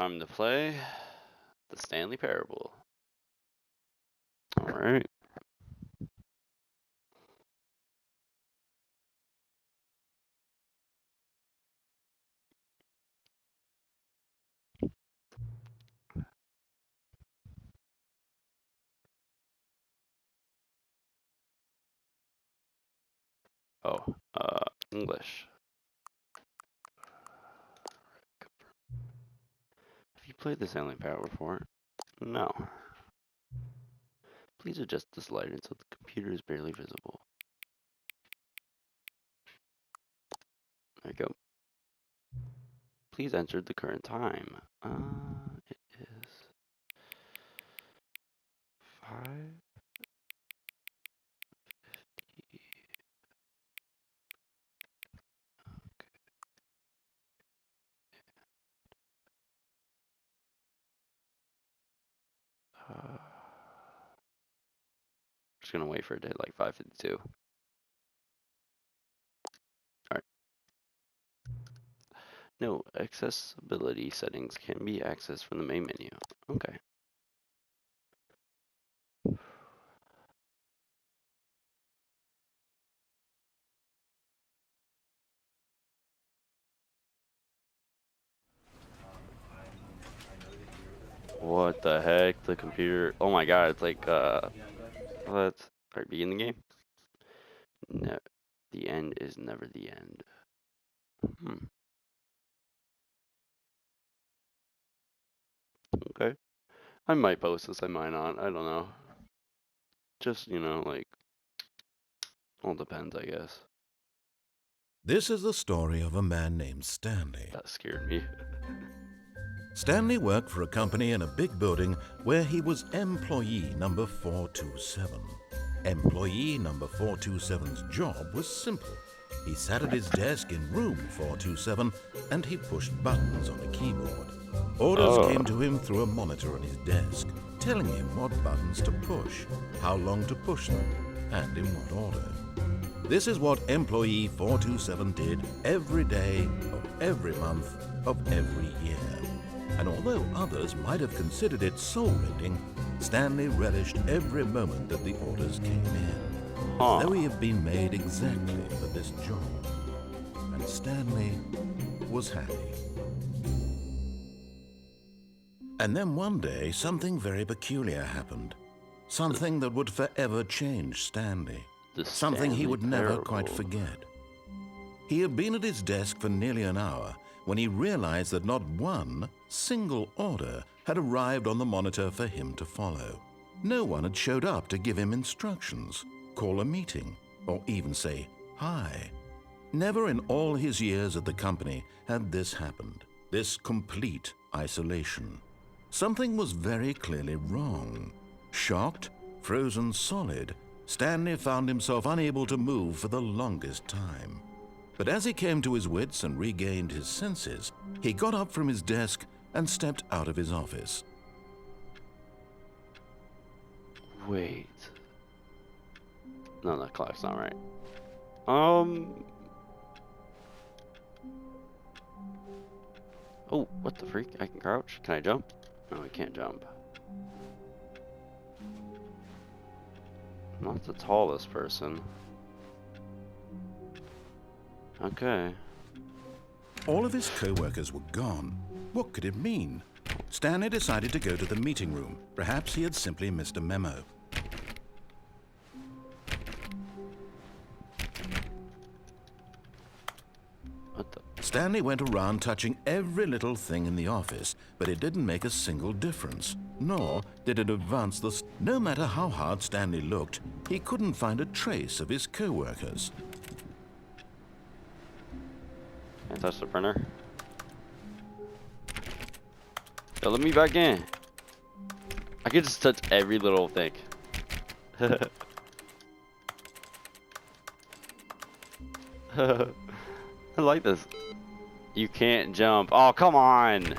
time to play the Stanley Parable. Alright. Oh, English. Have you played the Stanley Parable before? No. Please adjust this light until the computer is barely visible. There you go. Please enter the current time. It is 5:50. Just gonna wait for it to hit like 5:52. Alright. No, accessibility settings can be accessed from the main menu. Okay. What the heck? The computer. Oh my god, it's like, let's begin the game. No, the end is never the end. Okay. I might post this, I might not. I don't know. Just, like, all depends, I guess. This is the story of a man named Stanley. That scared me. Stanley worked for a company in a big building where he was employee number 427. Employee number 427's job was simple. He sat at his desk in room 427 and he pushed buttons on a keyboard. Orders came to him through a monitor on his desk, telling him what buttons to push, how long to push them, and in what order. This is what employee 427 did every day of every month of every year. And although others might have considered it soul-rending, Stanley relished every moment that the orders came in, as though he had been made exactly for this job. And Stanley was happy. And then one day, something very peculiar happened. Something that would forever change Stanley. Something he would never quite forget. He had been at his desk for nearly an hour when he realized that not one single order had arrived on the monitor for him to follow. No one had showed up to give him instructions, call a meeting, or even say hi. Never in all his years at the company had this happened, this complete isolation. Something was very clearly wrong. Shocked, frozen solid, Stanley found himself unable to move for the longest time. But as he came to his wits and regained his senses, he got up from his desk and stepped out of his office. Wait. No, that clock's not right. Oh, what the freak? I can crouch? Can I jump? No, I can't jump. Not the tallest person. Okay. All of his co-workers were gone. What could it mean? Stanley decided to go to the meeting room. Perhaps he had simply missed a memo. What the? Stanley went around touching every little thing in the office, but it didn't make a single difference, nor did it advance the... No matter how hard Stanley looked, he couldn't find a trace of his co-workers. Can I touch the printer? Yo, let me back in. I can just touch every little thing. I like this. You can't jump. Oh, come on.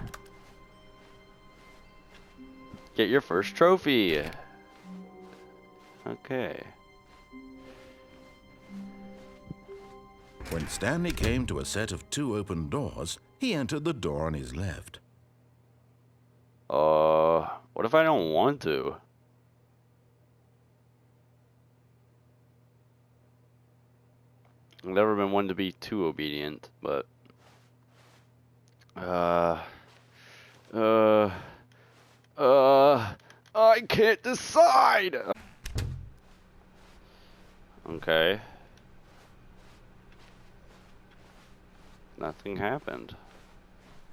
Get your first trophy. Okay. When Stanley came to a set of 2 open doors, he entered the door on his left. What if I don't want to? I've never been one to be too obedient, but I can't decide. Okay. Nothing happened.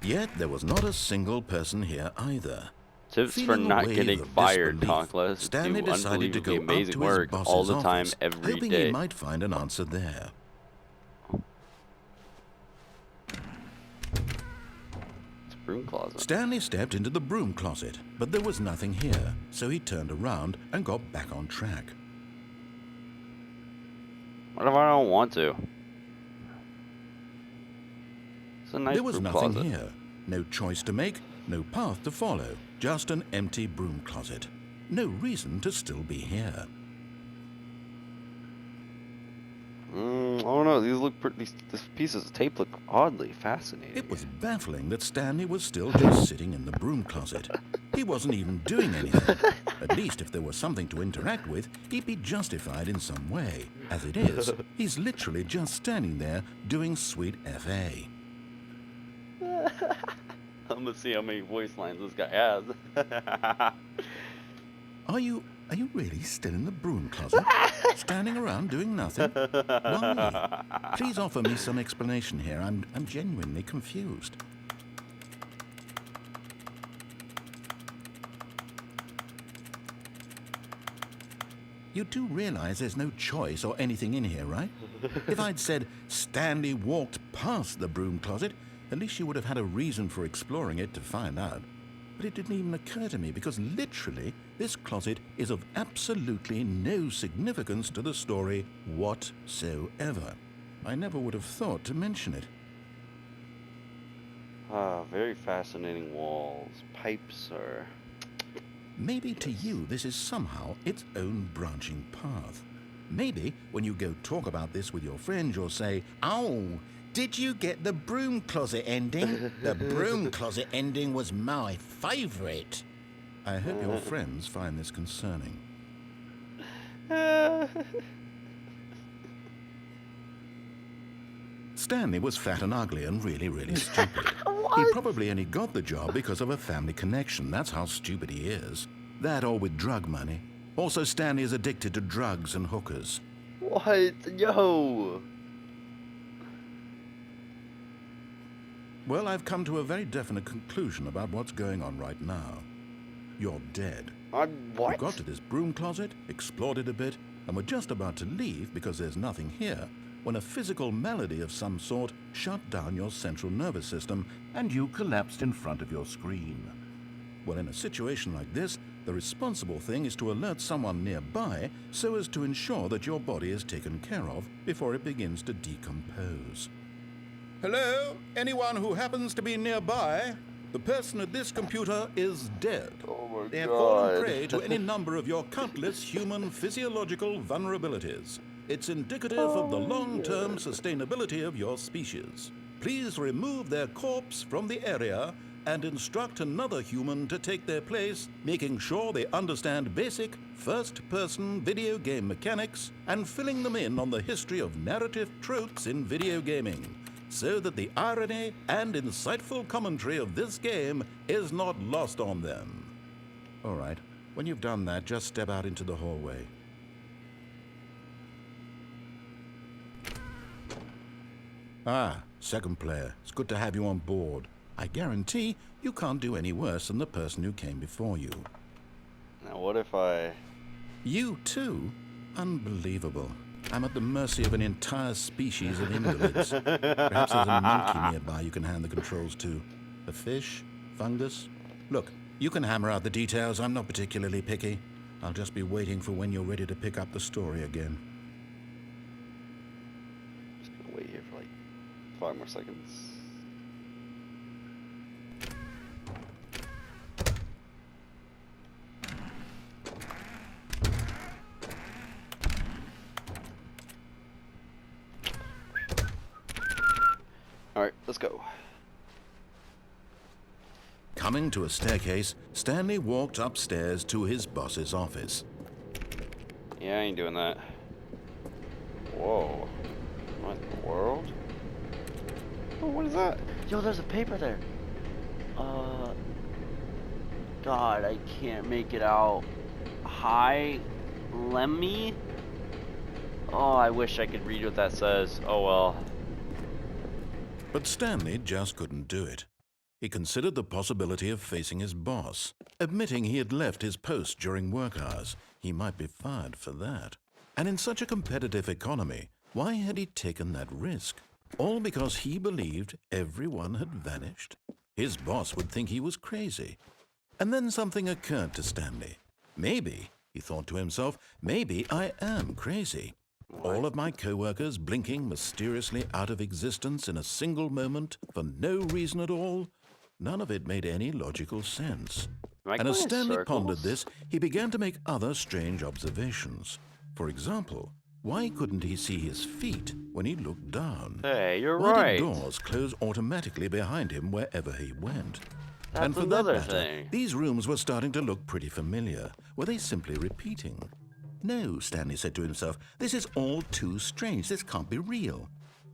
Yet there was not a single person here either. Tips for not getting fired, Conkless. Stanley decided to go up amazing to work his all boss's the time, office, every hoping day. he might find an answer there. It's a broom closet. Stanley stepped into the broom closet, but there was nothing here, so he turned around and got back on track. What if I don't want to? It's a nice There was broom nothing closet. here. No choice to make, no path to follow, just an empty broom closet. No reason to still be here. I don't know. These look these pieces of tape look oddly fascinating. It was baffling that Stanley was still just sitting in the broom closet. He wasn't even doing anything. At least if there was something to interact with, he'd be justified in some way. As it is, he's literally just standing there doing sweet FA. I'm gonna see how many voice lines this guy has. Are you really still in the broom closet? Standing around doing nothing? Why? Please offer me some explanation here. I'm genuinely confused. You do realize there's no choice or anything in here, right? If I'd said Stanley walked past the broom closet, at least you would have had a reason for exploring it to find out. But it didn't even occur to me because literally this closet is of absolutely no significance to the story whatsoever. I never would have thought to mention it. Very fascinating walls. Pipes are... Maybe to you this is somehow its own branching path. Maybe when you go talk about this with your friends you'll say, "Oh, did you get the broom closet ending? The broom closet ending was my favorite." I hope your friends find this concerning. Stanley was fat and ugly and really, really stupid. He probably only got the job because of a family connection. That's how stupid he is. That or with drug money. Also, Stanley is addicted to drugs and hookers. What? Yo! Well, I've come to a very definite conclusion about what's going on right now. You're dead. What? You got to this broom closet, explored it a bit, and were just about to leave because there's nothing here, when a physical malady of some sort shut down your central nervous system and you collapsed in front of your screen. Well, in a situation like this, the responsible thing is to alert someone nearby so as to ensure that your body is taken care of before it begins to decompose. Hello? Anyone who happens to be nearby? The person at this computer is dead. Oh my They have God. fallen prey to any number of your countless human physiological vulnerabilities. It's indicative of the long-term sustainability of your species. Please remove their corpse from the area and instruct another human to take their place, making sure they understand basic first-person video game mechanics and filling them in on the history of narrative tropes in video gaming, so that the irony and insightful commentary of this game is not lost on them. All right, when you've done that, just step out into the hallway. Ah, second player. It's good to have you on board. I guarantee you can't do any worse than the person who came before you. Now what if I... You too? Unbelievable. I'm at the mercy of an entire species of invalids. Perhaps there's a monkey nearby you can hand the controls to. A fish? Fungus? Look, you can hammer out the details. I'm not particularly picky. I'll just be waiting for when you're ready to pick up the story again. Just gonna wait here for like 5 more seconds. Alright, let's go. Coming to a staircase, Stanley walked upstairs to his boss's office. Yeah, I ain't doing that. Whoa. What in the world? Oh, what is that? Yo, there's a paper there. God, I can't make it out. Hi, Lemmy? Oh, I wish I could read what that says. Oh, well. But Stanley just couldn't do it. He considered the possibility of facing his boss. Admitting he had left his post during work hours, he might be fired for that. And in such a competitive economy, why had he taken that risk? All because he believed everyone had vanished? His boss would think he was crazy. And then something occurred to Stanley. Maybe, he thought to himself, maybe I am crazy. All of my co-workers blinking mysteriously out of existence in a single moment for no reason at all. None of it made any logical sense. And as Stanley pondered this, he began to make other strange observations. For example, why couldn't he see his feet when he looked down? Hey, you're Why right. did doors close automatically behind him wherever he went? That's and for another that matter, thing. these rooms were starting to look pretty familiar. Were they simply repeating? No, Stanley said to himself, this is all too strange. This can't be real.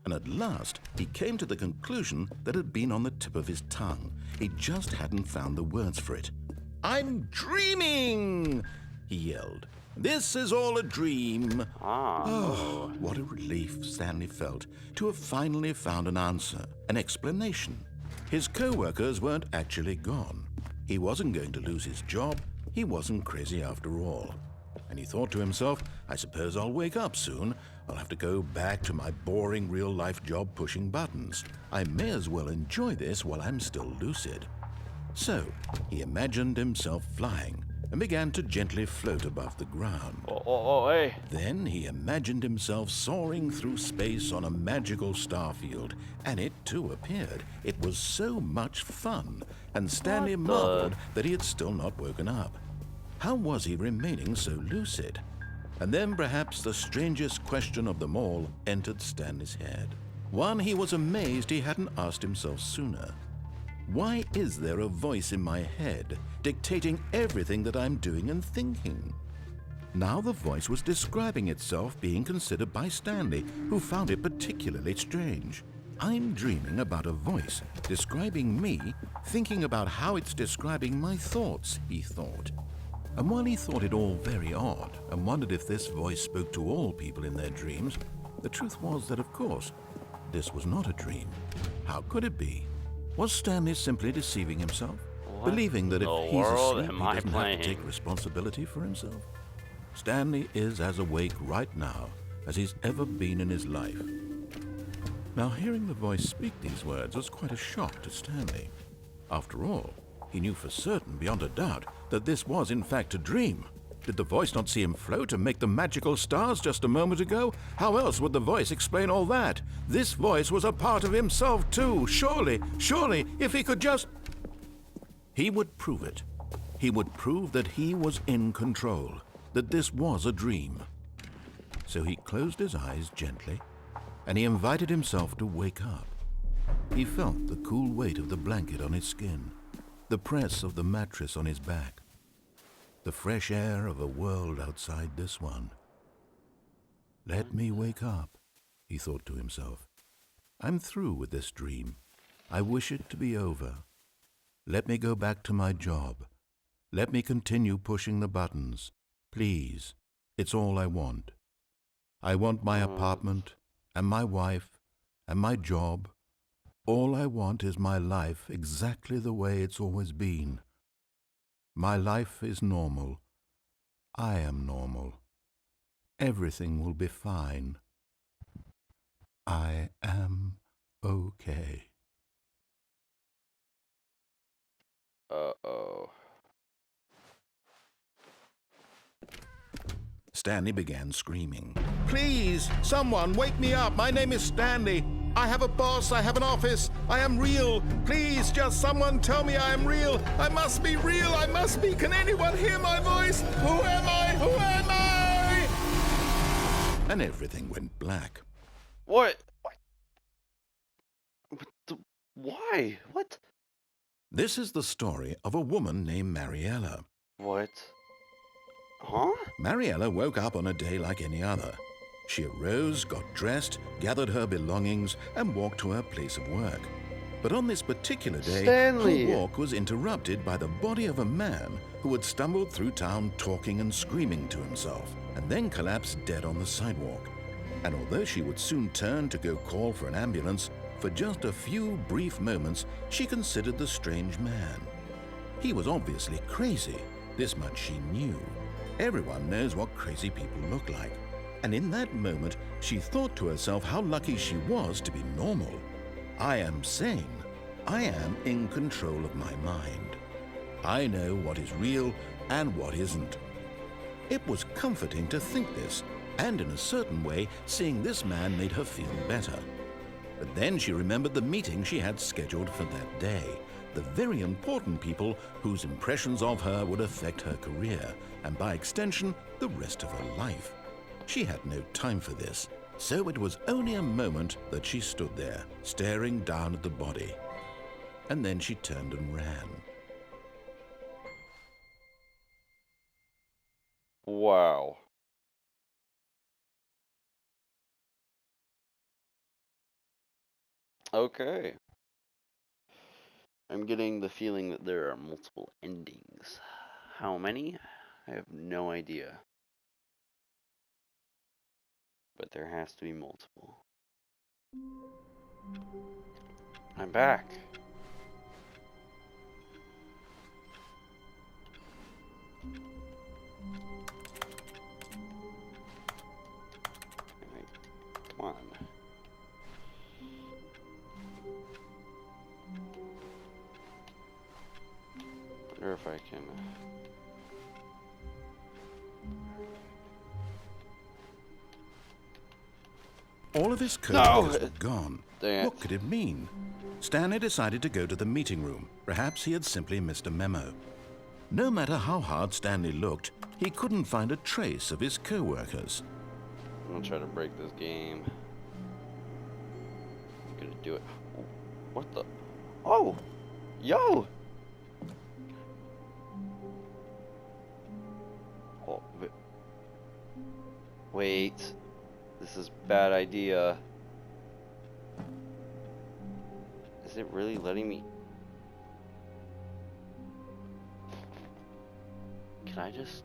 And at last, he came to the conclusion that had been on the tip of his tongue. He just hadn't found the words for it. I'm dreaming, he yelled. This is all a dream. Oh, what a relief Stanley felt to have finally found an answer, an explanation. His co-workers weren't actually gone. He wasn't going to lose his job. He wasn't crazy after all. And he thought to himself, I suppose I'll wake up soon. I'll have to go back to my boring real-life job pushing buttons. I may as well enjoy this while I'm still lucid. So, he imagined himself flying and began to gently float above the ground. Hey. Then he imagined himself soaring through space on a magical starfield, and it too appeared. It was so much fun, and Stanley marveled that he had still not woken up. How was he remaining so lucid? And then perhaps the strangest question of them all entered Stanley's head. One he was amazed he hadn't asked himself sooner. Why is there a voice in my head dictating everything that I'm doing and thinking? Now the voice was describing itself being considered by Stanley, who found it particularly strange. I'm dreaming about a voice describing me, thinking about how it's describing my thoughts, he thought. And while he thought it all very odd and wondered if this voice spoke to all people in their dreams, the truth was that, of course, this was not a dream. How could it be? Was Stanley simply deceiving himself? Believing that if he's asleep, he doesn't have to take responsibility for himself? Stanley is as awake right now as he's ever been in his life. Now, hearing the voice speak these words was quite a shock to Stanley. After all, he knew for certain, beyond a doubt, that this was in fact a dream. Did the voice not see him float and make the magical stars just a moment ago? How else would the voice explain all that? This voice was a part of himself too. Surely, if he could just... He would prove it. He would prove that he was in control, that this was a dream. So he closed his eyes gently, and he invited himself to wake up. He felt the cool weight of the blanket on his skin, the press of the mattress on his back, the fresh air of a world outside this one. Let me wake up, he thought to himself. I'm through with this dream. I wish it to be over. Let me go back to my job. Let me continue pushing the buttons. Please, it's all I want. I want my apartment and my wife and my job. All I want is my life exactly the way it's always been. My life is normal. I am normal. Everything will be fine. I am okay. Uh-oh. Stanley began screaming. Please, someone, wake me up. My name is Stanley. I have a boss. I have an office. I am real. Please, just someone tell me I am real. I must be real. I must be. Can anyone hear my voice? Who am I? Who am I? And everything went black. What? Why? What? This is the story of a woman named Mariella. What? Huh? Mariella woke up on a day like any other. She arose, got dressed, gathered her belongings, and walked to her place of work. But on this particular day, Stanley! her walk was interrupted by the body of a man who had stumbled through town talking and screaming to himself, and then collapsed dead on the sidewalk. And although she would soon turn to go call for an ambulance, for just a few brief moments she considered the strange man. He was obviously crazy, this much she knew. Everyone knows what crazy people look like. And in that moment, she thought to herself how lucky she was to be normal. I am sane. I am in control of my mind. I know what is real and what isn't. It was comforting to think this, and in a certain way, seeing this man made her feel better. But then she remembered the meeting she had scheduled for that day, the very important people whose impressions of her would affect her career, and by extension, the rest of her life. She had no time for this, so it was only a moment that she stood there, staring down at the body. And then she turned and ran. Wow. Okay. I'm getting the feeling that there are multiple endings. How many? I have no idea. But there has to be multiple. I'm back. Come on. Wonder if I can. All of his code was gone. What could it mean? Stanley decided to go to the meeting room. Perhaps he had simply missed a memo. No matter how hard Stanley looked, he couldn't find a trace of his co-workers. I'm gonna try to break this game. I'm gonna do it. What the? Oh! Yo! Oh, wait. This is a bad idea. Is it really letting me? Can I just...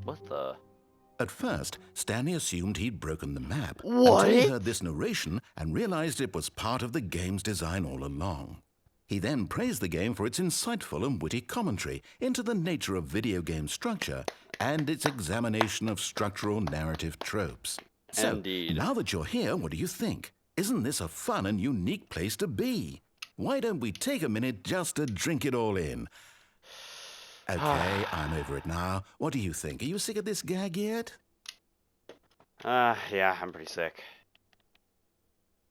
What the? At first, Stanley assumed he'd broken the map. What? Until he heard this narration and realized it was part of the game's design all along. He then praised the game for its insightful and witty commentary into the nature of video game structure and its examination of structural narrative tropes. So, Indeed. Now that you're here, what do you think? Isn't this a fun and unique place to be? Why don't we take a minute just to drink it all in? Okay, I'm over it now. What do you think? Are you sick of this gag yet? Yeah, I'm pretty sick.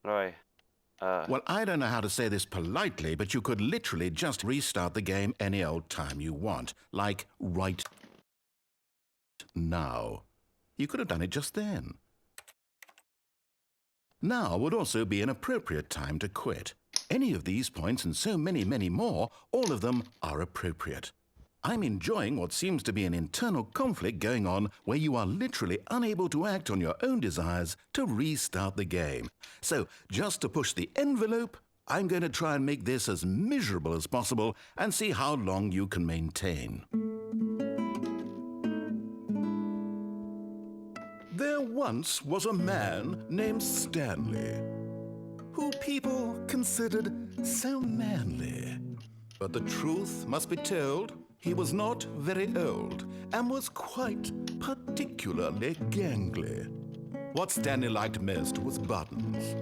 What do I... Well, I don't know how to say this politely, but you could literally just restart the game any old time you want. Like, right now. You could have done it just then. Now would also be an appropriate time to quit. Any of these points and so many, many more, all of them are appropriate. I'm enjoying what seems to be an internal conflict going on where you are literally unable to act on your own desires to restart the game. So, just to push the envelope, I'm going to try and make this as miserable as possible and see how long you can maintain. There once was a man named Stanley, who people considered so manly. But the truth must be told, he was not very old and was quite particularly gangly. What Stanley liked most was buttons.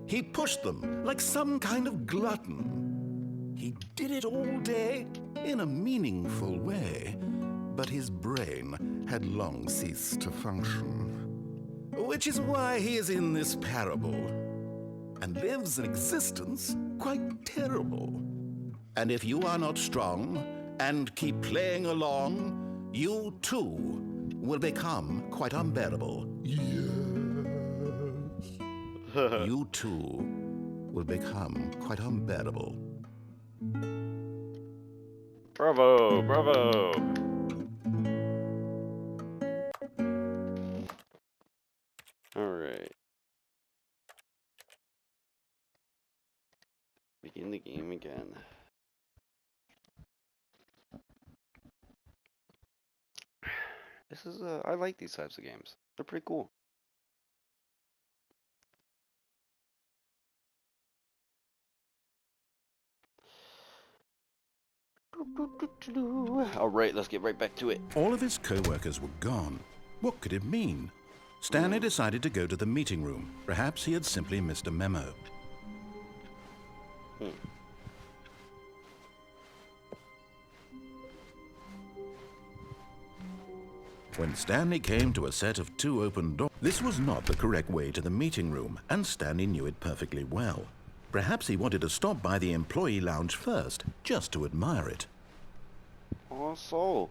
He pushed them like some kind of glutton. He did it all day in a meaningful way, but his brain had long ceased to function. Which is why he is in this parable and lives an existence quite terrible. And if you are not strong and keep playing along, you too will become quite unbearable. Yes. You too will become quite unbearable. Bravo, bravo. All right. Begin the game again. This is I like these types of games. They're pretty cool. All right, let's get right back to it. All of his co-workers were gone. What could it mean? Stanley decided to go to the meeting room. Perhaps he had simply missed a memo. When Stanley came to a set of 2 open doors, this was not the correct way to the meeting room, and Stanley knew it perfectly well. Perhaps he wanted to stop by the employee lounge first, just to admire it. Oh, so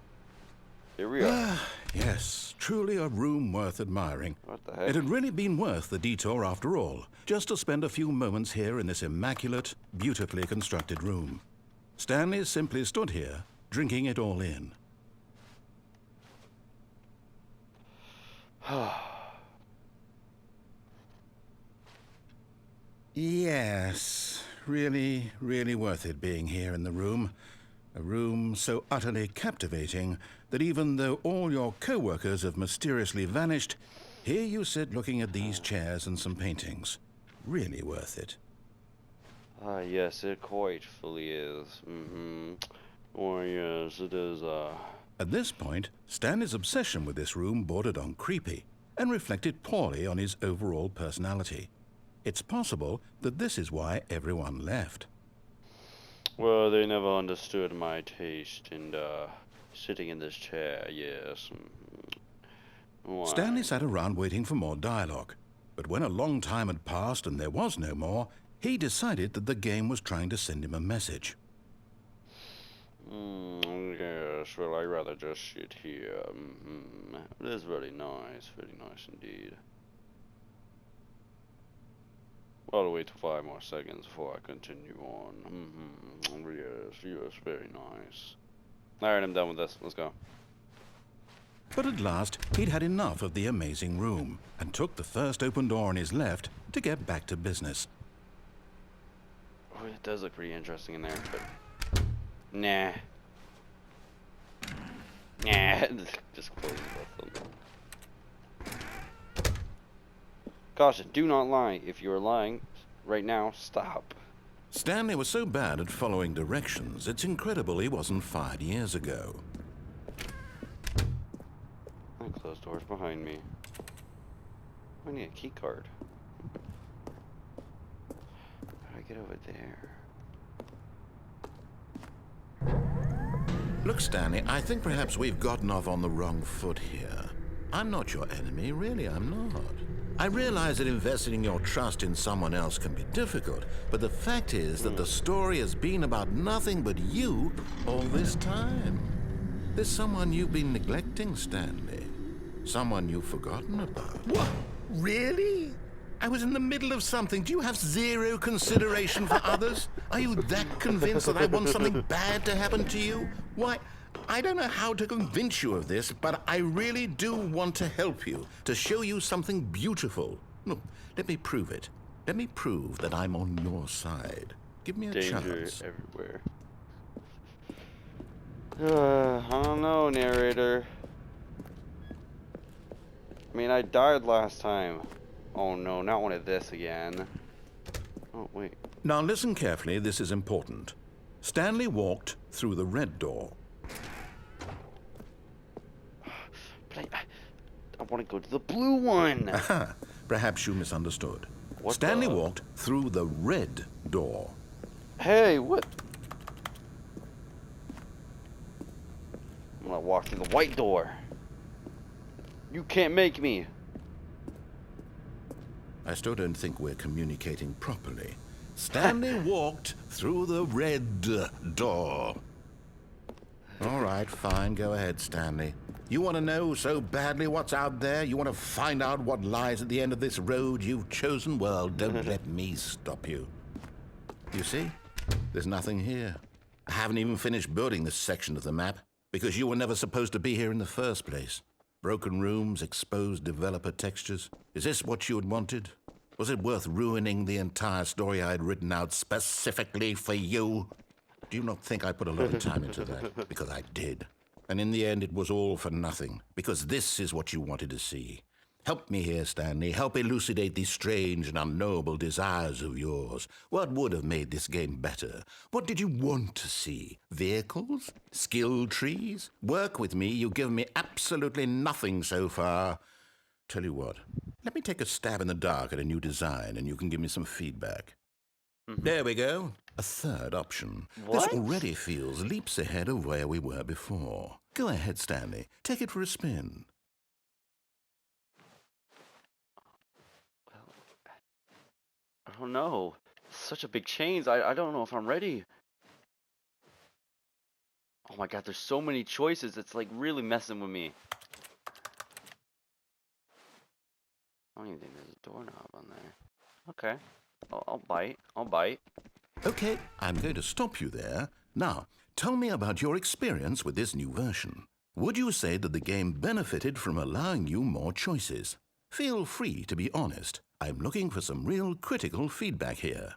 here we are. Yes, truly a room worth admiring. What the heck? It had really been worth the detour after all, just to spend a few moments here in this immaculate, beautifully constructed room. Stanley simply stood here, drinking it all in. Yes, really, really worth it being here in the room. A room so utterly captivating that even though all your co-workers have mysteriously vanished, here you sit looking at these chairs and some paintings. Really worth it. Ah, yes, it quite fully is. Oh, yes, it is, At this point, Stanley's obsession with this room bordered on creepy and reflected poorly on his overall personality. It's possible that this is why everyone left. Well, they never understood my taste in, sitting in this chair, yes. Why? Stanley sat around waiting for more dialogue, but when a long time had passed and there was no more, he decided that the game was trying to send him a message. Yes, well, I'd rather just sit here. It is very nice indeed. I'll wait 5 more seconds before I continue on. Yes, very nice. Alright, I'm done with this. Let's go. But at last, he'd had enough of the amazing room and took the first open door on his left to get back to business. Oh, it does look pretty interesting in there, but nah. Just close both of them. Caution, do not lie. If you are lying right now, stop. Stanley was so bad at following directions, it's incredible he wasn't fired years ago. Closed doors behind me. I need a key card. How do I get over there? Look, Stanley, I think perhaps we've gotten off on the wrong foot here. I'm not your enemy, really, I'm not. I realize that investing your trust in someone else can be difficult, but the fact is that the story has been about nothing but you all this time. There's someone you've been neglecting, Stanley. Someone you've forgotten about. What? Really? I was in the middle of something. Do you have zero consideration for others? Are you that convinced that I want something bad to happen to you? Why, I don't know how to convince you of this, but I really do want to help you, to show you something beautiful. Look, let me prove it. Let me prove that I'm on your side. Give me a chance. Danger everywhere. I don't know, narrator. I mean, I died last time. Oh no, not one of this again. Oh, wait. Now listen carefully, this is important. Stanley walked through the red door. But I want to go to the blue one. Aha, perhaps you misunderstood. What Stanley walked through the red door. Hey, what? I'm gonna walk through the white door. You can't make me. I still don't think we're communicating properly. Stanley walked through the red door. All right, fine. Go ahead, Stanley. You want to know so badly what's out there? You want to find out what lies at the end of this road you've chosen? Well, don't let me stop you. You see? There's nothing here. I haven't even finished building this section of the map because you were never supposed to be here in the first place. Broken rooms, exposed developer textures. Is this what you had wanted? Was it worth ruining the entire story I had written out specifically for you? Do you not think I put a lot of time into that? Because I did. And in the end, it was all for nothing. Because this is what you wanted to see. Help me here, Stanley. Help elucidate these strange and unknowable desires of yours. What would have made this game better? What did you want to see? Vehicles? Skill trees? Work with me. You've given me absolutely nothing so far. Tell you what, let me take a stab in the dark at a new design and you can give me some feedback. There we go. A third option. What? This already feels leaps ahead of where we were before. Go ahead, Stanley. Take it for a spin. I don't know. Such a big change. I don't know if I'm ready. Oh my god, there's so many choices. It's like really messing with me. I don't even think there's a doorknob on there. Okay. I'll bite. I'll bite. Okay, I'm going to stop you there. Now, tell me about your experience with this new version. Would you say that the game benefited from allowing you more choices? Feel free to be honest. I'm looking for some real critical feedback here.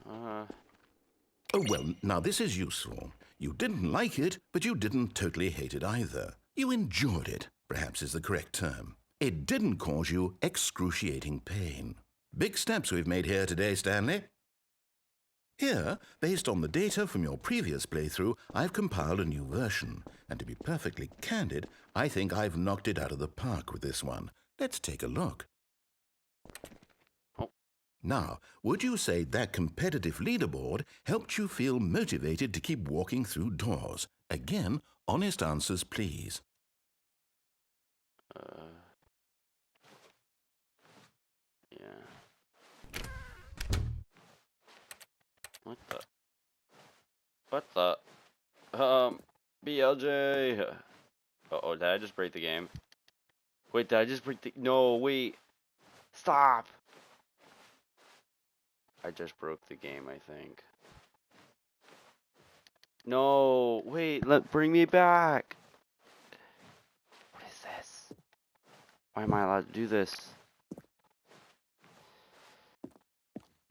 Oh, well, now this is useful. You didn't like it, but you didn't totally hate it either. You enjoyed it, perhaps is the correct term. It didn't cause you excruciating pain. Big steps we've made here today, Stanley. Here, based on the data from your previous playthrough, I've compiled a new version. And to be perfectly candid, I think I've knocked it out of the park with this one. Let's take a look. Now, would you say that competitive leaderboard helped you feel motivated to keep walking through doors? Again, honest answers, please. Yeah. What the? BLJ. Uh-oh, did I just break the game? Wait, did I just break the... No, wait. Stop. I just broke the game, I think. No, wait, bring me back. What is this? Why am I allowed to do this?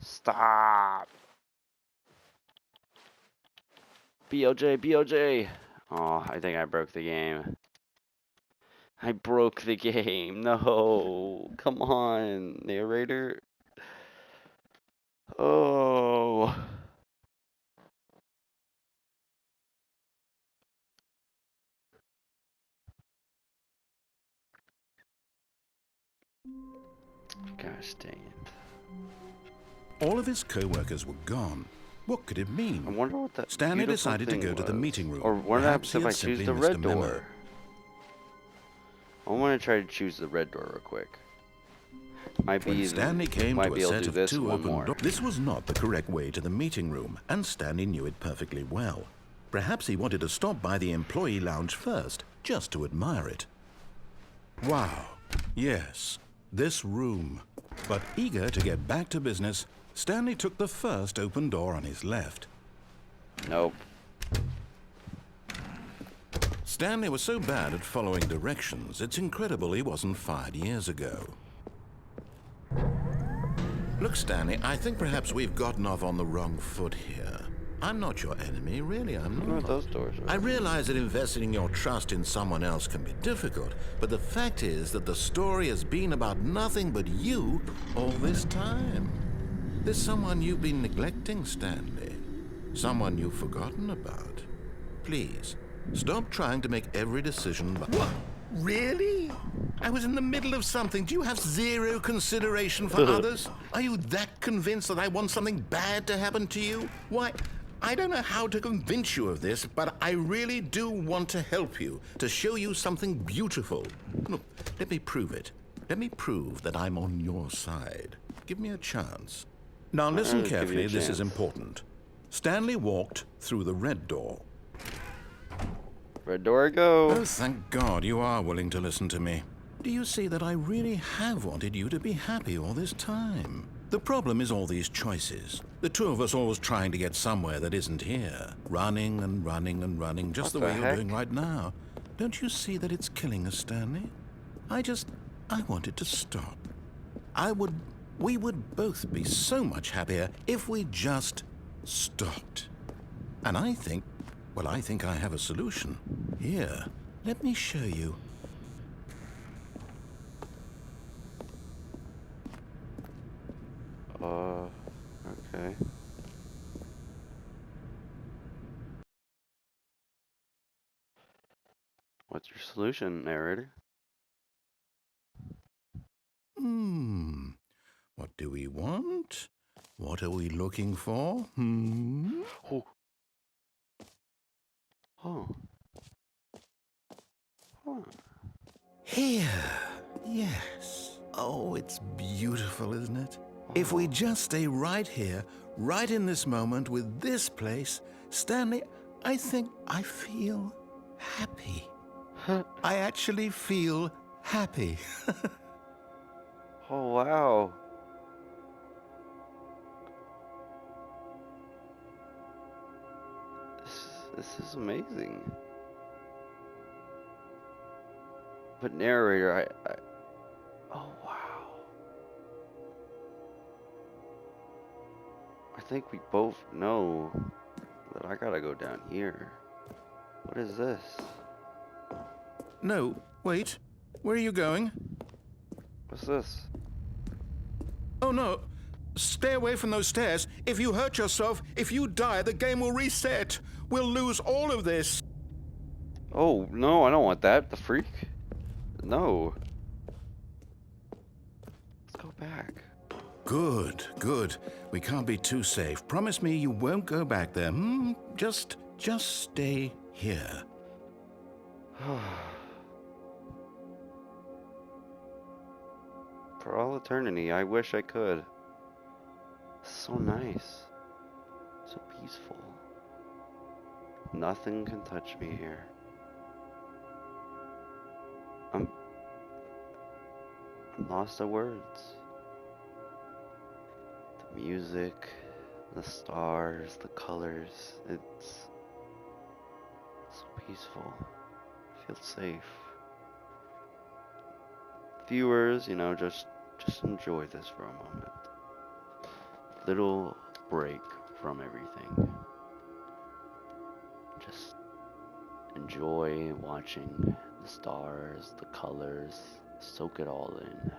Stop. BLJ, BLJ. Oh, I think I broke the game. I broke the game. No, come on, narrator. Oh. Gosh dang it. All of his co-workers were gone. What could it mean? I wonder what that Stanley decided to go to the meeting room. Or what happens if I Perhaps he had choose the simply red missed a memo. door? I want to try to choose the red door real quick. Might be When easy. Stanley came Might to be a able set to of do this two one open more. doors, this was not the correct way to the meeting room, and Stanley knew it perfectly well. Perhaps he wanted to stop by the employee lounge first, just to admire it. Wow, yes, this room. But eager to get back to business, Stanley took the first open door on his left. Nope. Stanley was so bad at following directions, it's incredible he wasn't fired years ago. Look, Stanley, I think perhaps we've gotten off on the wrong foot here. I'm not your enemy, really, I'm I wonder what not. those doors are. I realize that investing your trust in someone else can be difficult, but the fact is that the story has been about nothing but you all this time. There's someone you've been neglecting, Stanley. Someone you've forgotten about. Please, stop trying to make every decision by... What? Really? I was in the middle of something. Do you have zero consideration for others? Are you that convinced that I want something bad to happen to you? Why, I don't know how to convince you of this, but I really do want to help you, to show you something beautiful. Look, let me prove it. Let me prove that I'm on your side. Give me a chance. Now listen carefully, this is important. Stanley walked through the red door. Red door, go. Oh, thank God you are willing to listen to me. Do you see that I really have wanted you to be happy all this time? The problem is all these choices. The two of us always trying to get somewhere that isn't here. Running and running and running, just the way you're doing right now. Don't you see that it's killing us, Stanley? I want it to stop. We would both be so much happier if we just stopped. And I think I have a solution. Here, let me show you. Okay. What's your solution, narrator? What do we want? What are we looking for? Oh. Oh. Huh. Here. Yes. Oh, it's beautiful, isn't it? If we just stay right here, right in this moment with this place, Stanley, I think I feel happy. I actually feel happy. Oh, wow. This is amazing. But narrator, oh, wow. I think we both know that I gotta go down here. What is this? No, wait. Where are you going? What's this? Oh, no. Stay away from those stairs. If you hurt yourself, if you die, the game will reset. We'll lose all of this. Oh, no, I don't want that. The freak? No. Let's go back. Good, good. We can't be too safe. Promise me you won't go back there. Just stay here. For all eternity, I wish I could. So nice. So peaceful. Nothing can touch me here. I'm lost for words. The music, the stars, the colors, it's so peaceful. I feel safe. Viewers, just enjoy this for a moment. Little break from everything. Just enjoy watching the stars, the colors, soak it all in.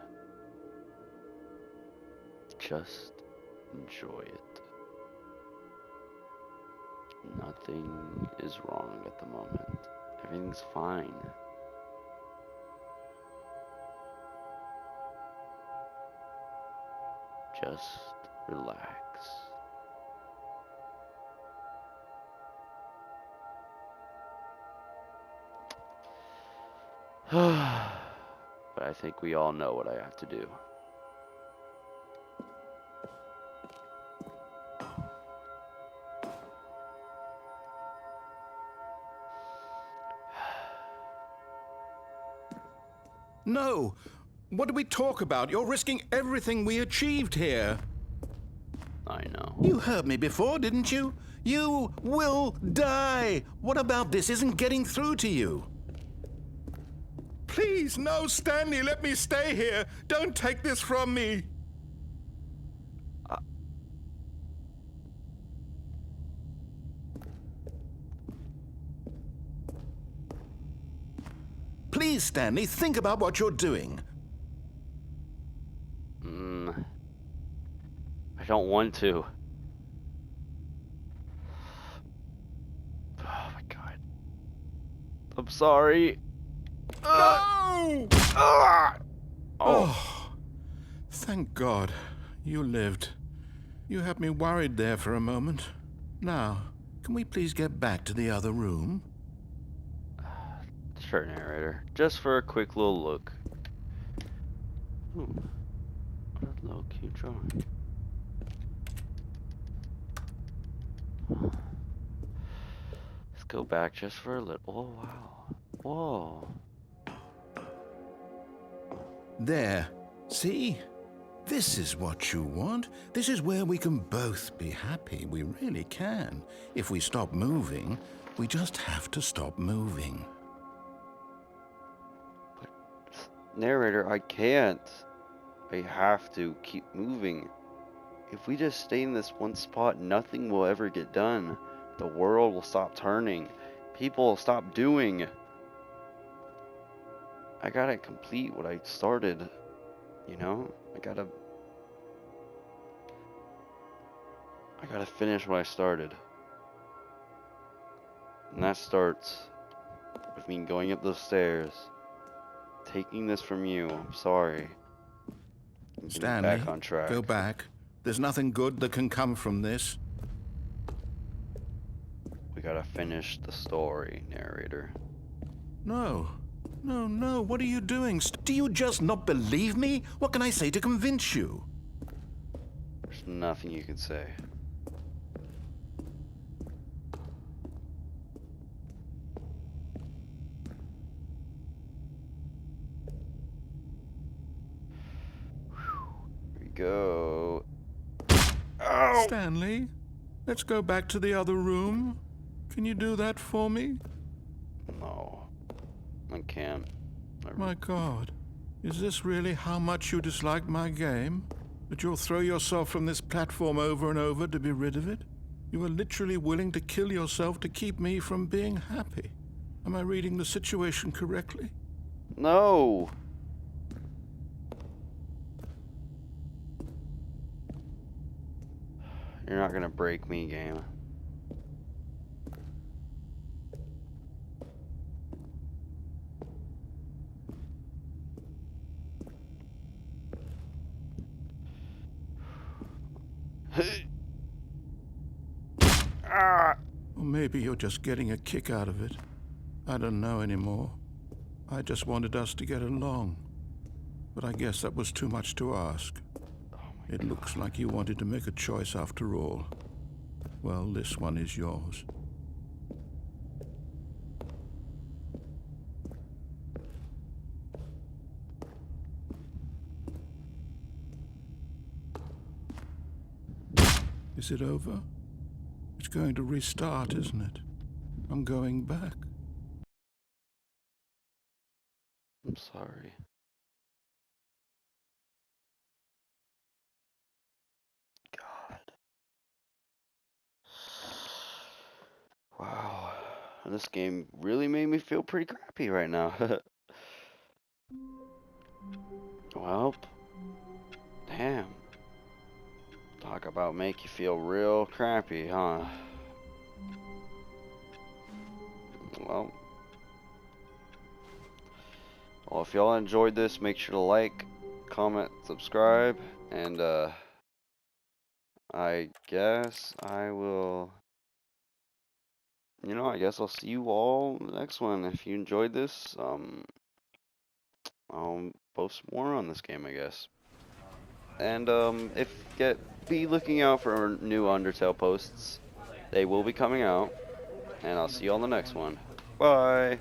Just enjoy it. Nothing is wrong at the moment. Everything's fine. Just relax. But I think we all know what I have to do. No! What do we talk about? You're risking everything we achieved here. I know. You heard me before, didn't you? You will die! What about this isn't getting through to you? Please, no, Stanley, let me stay here. Don't take this from me. Please, Stanley, think about what you're doing. I don't want to. Oh my god. I'm sorry. No! Oh, thank God you lived. You had me worried there for a moment. Now, can we please get back to the other room? Sure, narrator. Just for a quick little look. Ooh, what a little cute drawing. Let's go back just for a little. Oh wow. Whoa. There. See? This is what you want. This is where we can both be happy. We really can. If we stop moving, we just have to stop moving. Narrator, I can't. I have to keep moving. If we just stay in this one spot, nothing will ever get done. The world will stop turning. People will stop doing. I gotta complete what I started. You know? I gotta finish what I started. And that starts with me going up those stairs. Taking this from you. I'm sorry. Stanley, back on track. Go back. There's nothing good that can come from this. We gotta finish the story, narrator. No. No, no. What are you doing? Do you just not believe me? What can I say to convince you? There's nothing you can say. Here we go. Ow! Stanley, let's go back to the other room. Can you do that for me? No, I can't. My God, is this really how much you dislike my game? That you'll throw yourself from this platform over and over to be rid of it? You are literally willing to kill yourself to keep me from being happy. Am I reading the situation correctly? No! You're not gonna break me, game. Ah! Or maybe you're just getting a kick out of it. I don't know anymore. I just wanted us to get along. But I guess that was too much to ask. It looks like you wanted to make a choice after all. Well, this one is yours. Is it over? It's going to restart, isn't it? I'm going back. I'm sorry. God. Wow. This game really made me feel pretty crappy right now. Well, damn. Talk about make you feel real crappy, huh? Well, if y'all enjoyed this, make sure to like, comment, subscribe, and I guess I will, I guess I'll see you all in the next one. If you enjoyed this, I'll post more on this game, I guess. And be looking out for new Undertale posts. They will be coming out, and I'll see you on the next one. Bye.